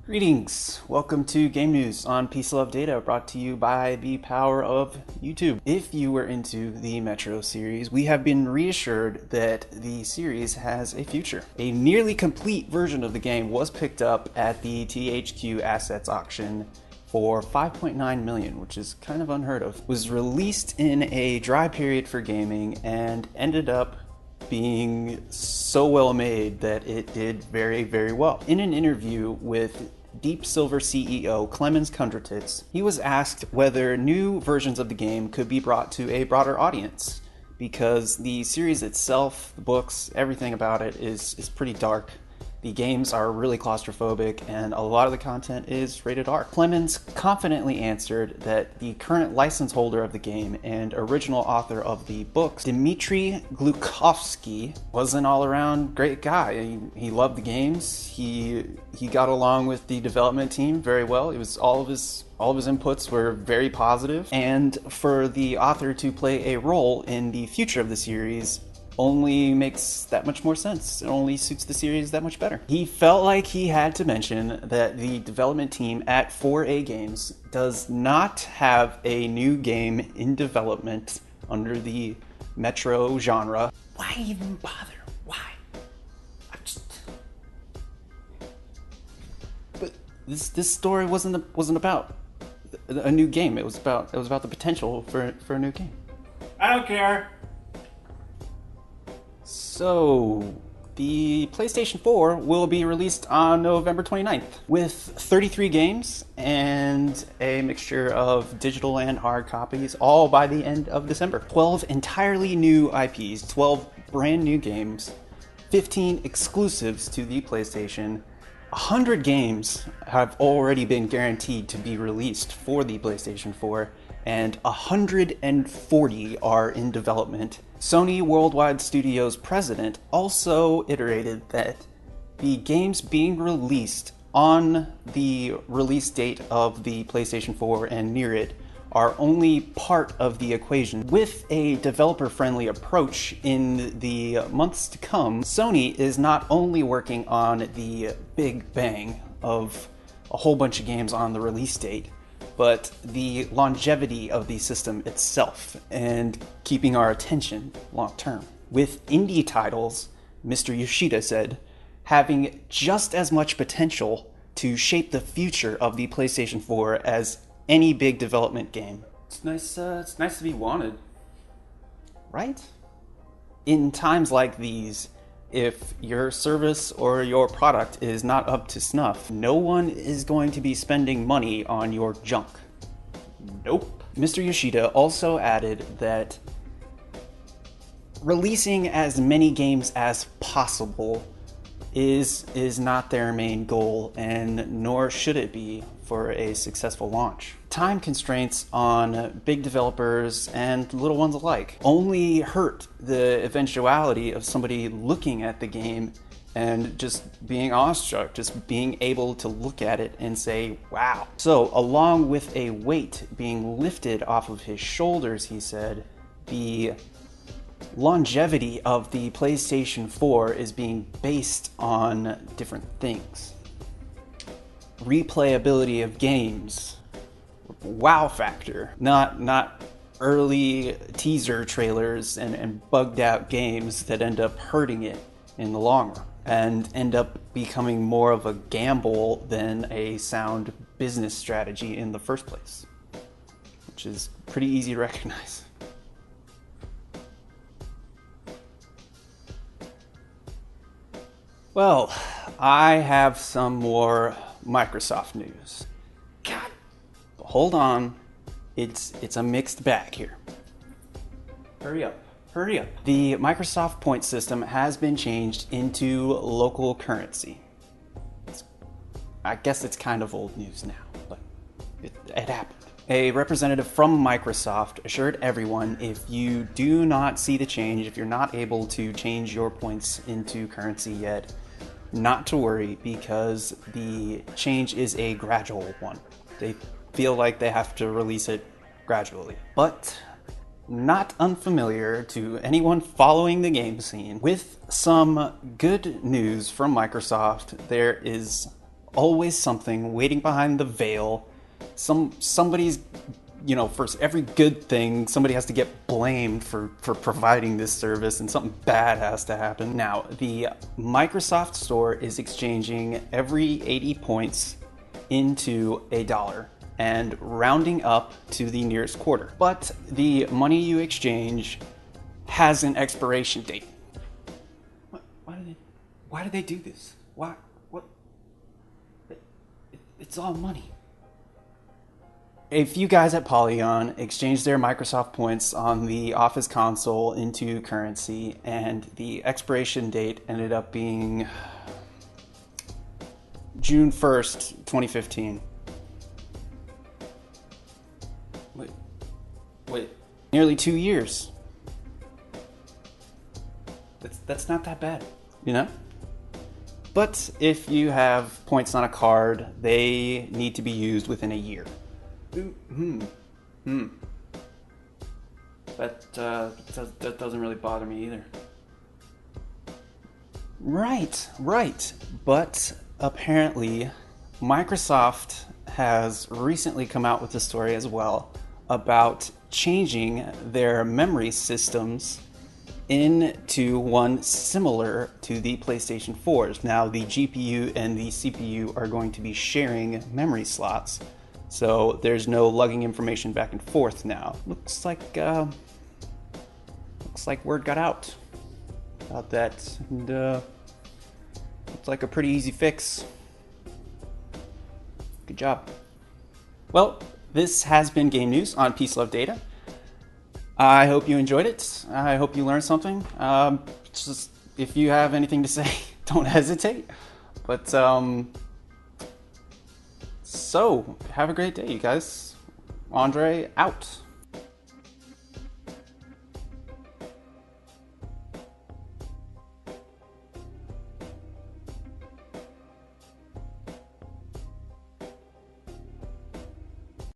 Greetings! Welcome to Game News on Peace Love Data, brought to you by the power of YouTube. If you were into the Metro series, we have been reassured that the series has a future. A nearly complete version of the game was picked up at the THQ Assets auction for $5.9 million, which is kind of unheard of. Was released in a dry period for gaming and ended up being so well made that it did very, very well. In an interview with Deep Silver CEO Clemens Kundratitz, he was asked whether new versions of the game could be brought to a broader audience, because the series itself, the books, everything about it is pretty dark. The games are really claustrophobic, and a lot of the content is rated R. Clemens confidently answered that the current license holder of the game and original author of the books, Dmitry Glukovsky, was an all-around great guy. He loved the games. He got along with the development team very well. It was all of his inputs were very positive, and for the author to play a role in the future of the series only makes that much more sense. It only suits the series that much better. He felt like he had to mention that the development team at 4A Games does not have a new game in development under the Metro genre. Why even bother? Why? But this story wasn't about a new game. It was about the potential for a new game. I don't care. So, the PlayStation 4 will be released on November 29th with 33 games and a mixture of digital and hard copies, all by the end of December. 12 entirely new IPs, 12 brand new games, 15 exclusives to the PlayStation. 100 games have already been guaranteed to be released for the PlayStation 4, and 140 are in development. Sony Worldwide Studios president also iterated that the games being released on the release date of the PlayStation 4 and near it are only part of the equation. With a developer-friendly approach in the months to come, Sony is not only working on the big bang of a whole bunch of games on the release date, but the longevity of the system itself and keeping our attention long term. With indie titles, Mr. Yoshida said, having just as much potential to shape the future of the PlayStation 4 as any big development game. It's nice to be wanted, right? In times like these, if your service or your product is not up to snuff, no one is going to be spending money on your junk. Nope. Mr. Yoshida also added that releasing as many games as possible is not their main goal, and nor should it be for a successful launch. Time constraints on big developers and little ones alike only hurt the eventuality of somebody looking at the game and just being awestruck, just being able to look at it and say, wow. So, along with a weight being lifted off of his shoulders, he said, the longevity of the PlayStation 4 is being based on different things. Replayability of games, wow factor, not early teaser trailers and bugged out games that end up hurting it in the long run and end up becoming more of a gamble than a sound business strategy in the first place, which is pretty easy to recognize. Well, I have some more Microsoft news. God, hold on. It's a mixed bag here. Hurry up. The Microsoft point system has been changed into local currency. I guess it's kind of old news now, but it happened. A representative from Microsoft assured everyone if you do not see the change, if you're not able to change your points into currency yet, not to worry, because the change is a gradual one. They feel like they have to release it gradually. But not unfamiliar to anyone following the game scene, with some good news from Microsoft, there is always something waiting behind the veil. Somebody's, for every good thing, somebody has to get blamed for providing this service, and something bad has to happen. Now, the Microsoft Store is exchanging every 80 points into $1 and rounding up to the nearest quarter. But the money you exchange has an expiration date. Why do they do this? What? It's all money. A few guys at Polygon exchanged their Microsoft points on the Office console into currency, and the expiration date ended up being June 1st, 2015. Wait, nearly 2 years. That's not that bad, But if you have points on a card, they need to be used within a year. That doesn't really bother me either. Right. But apparently, Microsoft has recently come out with a story as well about changing their memory systems into one similar to the PlayStation 4's. Now, the GPU and the CPU are going to be sharing memory slots, so there's no lugging information back and forth now. Looks like word got out about that, and looks like a pretty easy fix. Good job. Well, this has been Game News on Peace Love Data. I hope you enjoyed it. I hope you learned something. Just if you have anything to say, don't hesitate. But so have a great day, you guys. Andre out.